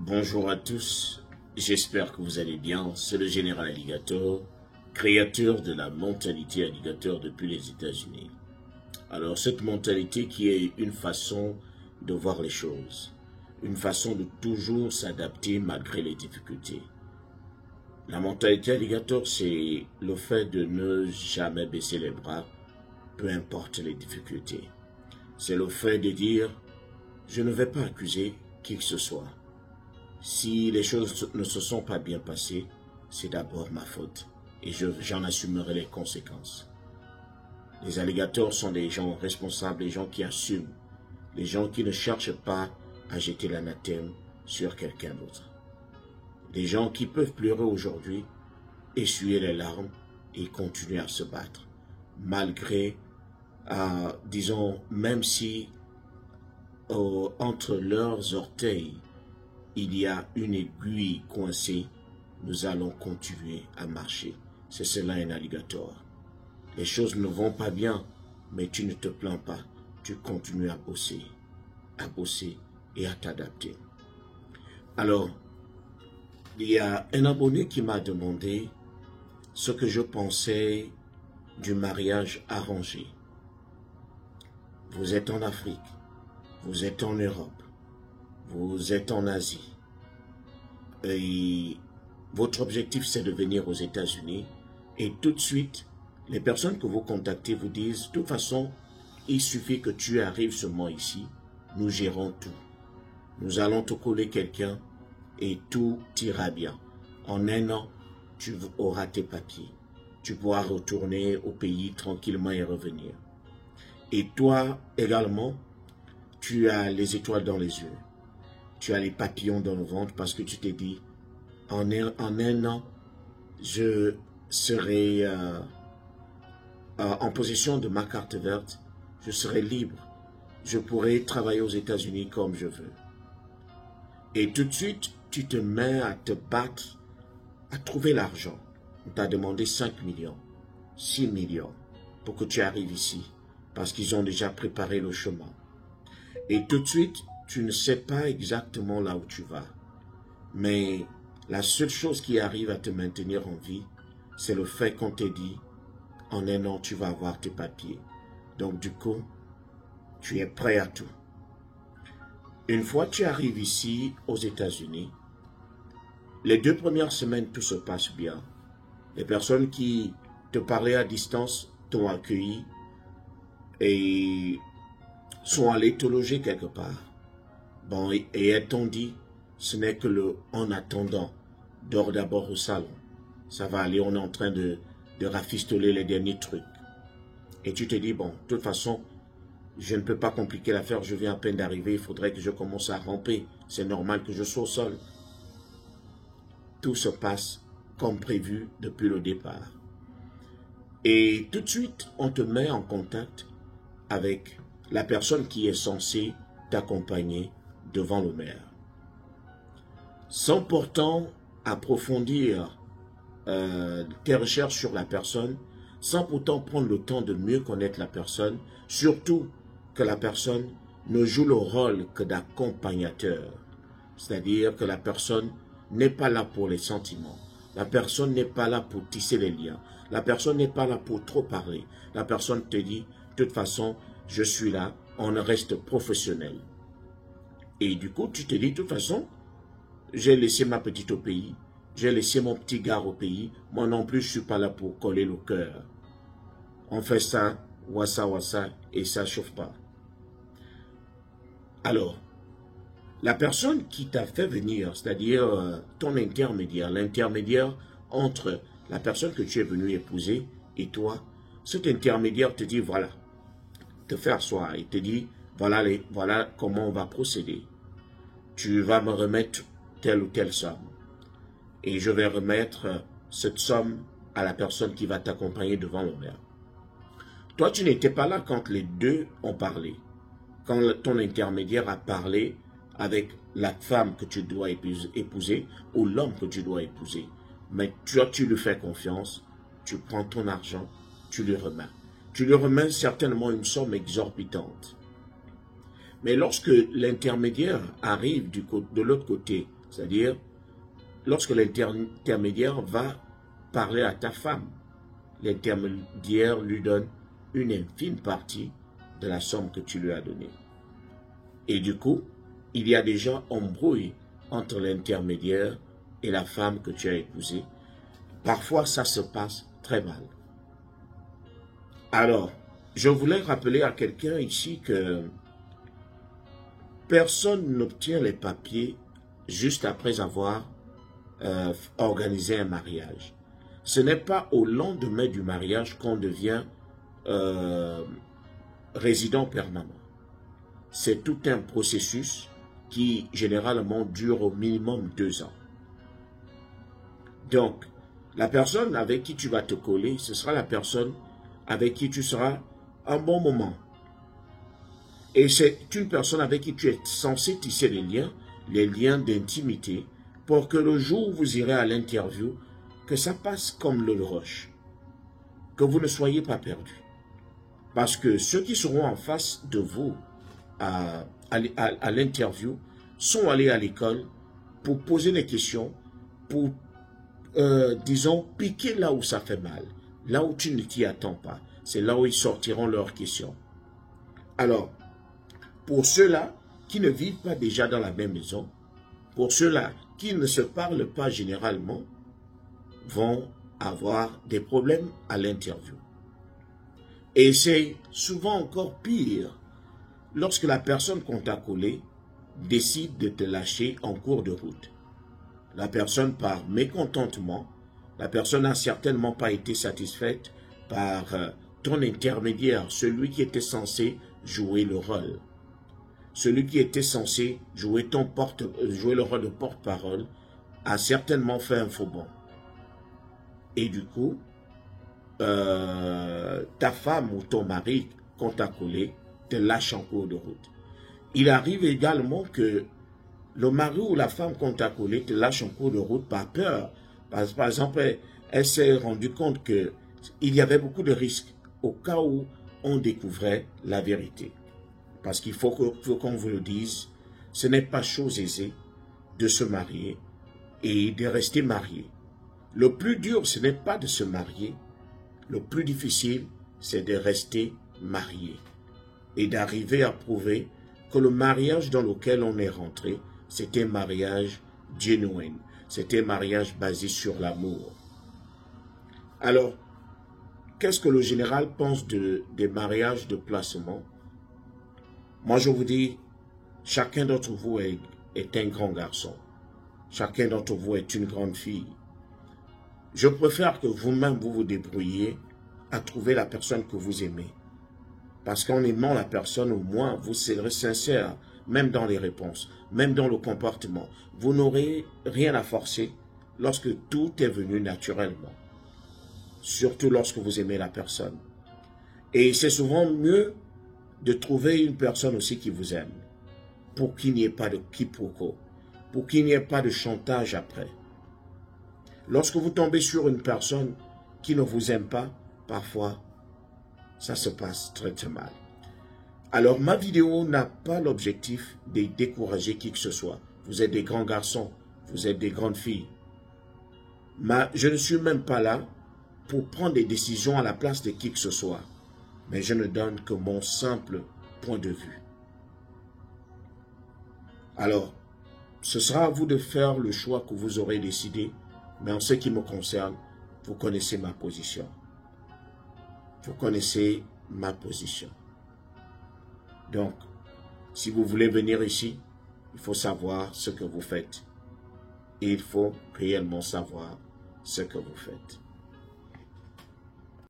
Bonjour à tous, j'espère que vous allez bien. C'est le général Alligator, créateur de la mentalité Alligator depuis les États-Unis. Alors cette mentalité qui est une façon de voir les choses, une façon de toujours s'adapter malgré les difficultés. La mentalité Alligator, c'est le fait de ne jamais baisser les bras, peu importe les difficultés. C'est le fait de dire, je ne vais pas accuser qui que ce soit. Si les choses ne se sont pas bien passées, c'est d'abord ma faute et j'en assumerai les conséquences. Les alligators sont des gens responsables, des gens qui assument, des gens qui ne cherchent pas à jeter l'anathème sur quelqu'un d'autre. Des gens qui peuvent pleurer aujourd'hui, essuyer les larmes et continuer à se battre, malgré, disons, même si entre leurs orteils, il y a une aiguille coincée, nous allons continuer à marcher. C'est cela un alligator. Les choses ne vont pas bien, mais tu ne te plains pas. Tu continues à bosser et à t'adapter. Alors, il y a un abonné qui m'a demandé ce que je pensais du mariage arrangé. Vous êtes en Afrique, vous êtes en Europe, vous êtes en Asie et votre objectif c'est de venir aux États-Unis et tout de suite, les personnes que vous contactez vous disent, de toute façon, il suffit que tu arrives seulement ici, nous gérons tout. Nous allons te coller quelqu'un et tout ira bien. En un an, tu auras tes papiers. Tu pourras retourner au pays tranquillement et revenir. Et toi également, tu as les étoiles dans les yeux. Tu as les papillons dans le ventre parce que tu t'es dit, en un an, je serai en possession de ma carte verte, je serai libre. Je pourrai travailler aux États-Unis comme je veux. Et tout de suite, tu te mets à te battre, à trouver l'argent. On t'a demandé 5 millions, 6 millions pour que tu arrives ici, parce qu'ils ont déjà préparé le chemin. Et tout de suite, tu ne sais pas exactement là où tu vas. Mais la seule chose qui arrive à te maintenir en vie, c'est le fait qu'on t'ait dit, en un an, tu vas avoir tes papiers. Donc du coup, tu es prêt à tout. Une fois que tu arrives ici, aux États-Unis, les 2 premières semaines, tout se passe bien. Les personnes qui te parlaient à distance t'ont accueilli et sont allées te loger quelque part. Bon, et elles t'ont dit, ce n'est que le « en attendant ». Dors d'abord au salon. Ça va aller, on est en train de rafistoler les derniers trucs. Et tu te dis, bon, de toute façon, je ne peux pas compliquer l'affaire, je viens à peine d'arriver, il faudrait que je commence à ramper. C'est normal que je sois au sol. Tout se passe comme prévu depuis le départ. Et tout de suite, on te met en contact avec la personne qui est censée t'accompagner devant le maire. Sans pourtant approfondir tes recherches sur la personne, sans pourtant prendre le temps de mieux connaître la personne, surtout que la personne ne joue le rôle que d'accompagnateur. C'est-à-dire que la personne n'est pas là pour les sentiments. La personne n'est pas là pour tisser les liens. La personne n'est pas là pour trop parler. La personne te dit, de toute façon, je suis là, on reste professionnel. Et du coup, tu te dis, de toute façon, j'ai laissé ma petite au pays, j'ai laissé mon petit gars au pays, moi non plus, je ne suis pas là pour coller le cœur. On fait ça, wassa, et ça ne chauffe pas. Alors, la personne qui t'a fait venir, c'est-à-dire ton intermédiaire, l'intermédiaire entre la personne que tu es venu épouser et toi, cet intermédiaire te dit, voilà, te fait asseoir, il te dit, voilà comment on va procéder. Tu vas me remettre telle ou telle somme. Et je vais remettre cette somme à la personne qui va t'accompagner devant le maire. Toi, tu n'étais pas là quand les deux ont parlé. Quand ton intermédiaire a parlé avec la femme que tu dois épouser ou l'homme que tu dois épouser. Mais toi, tu lui fais confiance, tu prends ton argent, tu lui remets. Tu lui remets certainement une somme exorbitante. Mais lorsque l'intermédiaire arrive de l'autre côté C'est-à-dire, lorsque l'intermédiaire va parler à ta femme, l'intermédiaire lui donne une infime partie de la somme que tu lui as donnée. Et du coup, il y a déjà embrouille entre l'intermédiaire et la femme que tu as épousée. Parfois, ça se passe très mal. Alors, je voulais rappeler à quelqu'un ici que personne n'obtient les papiers juste après avoir organisé un mariage. Ce n'est pas au lendemain du mariage qu'on devient résident permanent. C'est tout un processus qui généralement dure au minimum 2 ans. Donc, la personne avec qui tu vas te coller, ce sera la personne avec qui tu seras un bon moment. Et c'est une personne avec qui tu es censé tisser les liens d'intimité, pour que le jour où vous irez à l'interview, que ça passe comme le roche, que vous ne soyez pas perdus. Parce que ceux qui seront en face de vous à l'interview sont allés à l'école pour poser des questions, pour, disons, piquer là où ça fait mal, là où tu ne t'y attends pas. C'est là où ils sortiront leurs questions. Alors, pour ceux-là qui ne vivent pas déjà dans la même maison, pour ceux-là qui ne se parlent pas généralement, vont avoir des problèmes à l'interview. Et c'est souvent encore pire lorsque la personne qu'on t'a collé décide de te lâcher en cours de route. La personne, par mécontentement, la personne n'a certainement pas été satisfaite par ton intermédiaire, celui qui était censé jouer le rôle. Celui qui était censé jouer le rôle de porte-parole a certainement fait un faux bond. Et du coup, ta femme ou ton mari qu'on t'a collé te lâche en cours de route. Il arrive également que le mari ou la femme qu'on t'a collé te lâche en cours de route par peur. Par exemple, elle s'est rendue compte qu'il y avait beaucoup de risques au cas où on découvrait la vérité. Parce qu'il faut qu'on vous le dise, ce n'est pas chose aisée de se marier et de rester marié. Le plus dur, ce n'est pas de se marier. Le plus difficile, c'est de rester marié et d'arriver à prouver que le mariage dans lequel on est rentré, c'était un mariage genuine, c'était un mariage basé sur l'amour. Alors, qu'est-ce que le général pense des mariages de placement? Moi, je vous dis, chacun d'entre vous est un grand garçon. Chacun d'entre vous est une grande fille. Je préfère que vous-même vous débrouilliez à trouver la personne que vous aimez. Parce qu'en aimant la personne, au moins, vous serez sincère, même dans les réponses, même dans le comportement. Vous n'aurez rien à forcer lorsque tout est venu naturellement. Surtout lorsque vous aimez la personne. Et c'est souvent mieux de trouver une personne aussi qui vous aime, pour qu'il n'y ait pas de quiproquo, pour qu'il n'y ait pas de chantage après. Lorsque vous tombez sur une personne qui ne vous aime pas, parfois, ça se passe très très mal. Alors, ma vidéo n'a pas l'objectif de décourager qui que ce soit. Vous êtes des grands garçons, vous êtes des grandes filles. Mais je ne suis même pas là pour prendre des décisions à la place de qui que ce soit. Mais je ne donne que mon simple point de vue. Alors, ce sera à vous de faire le choix que vous aurez décidé, mais en ce qui me concerne, vous connaissez ma position. Vous connaissez ma position. Donc, si vous voulez venir ici, il faut savoir ce que vous faites. Et il faut réellement savoir ce que vous faites.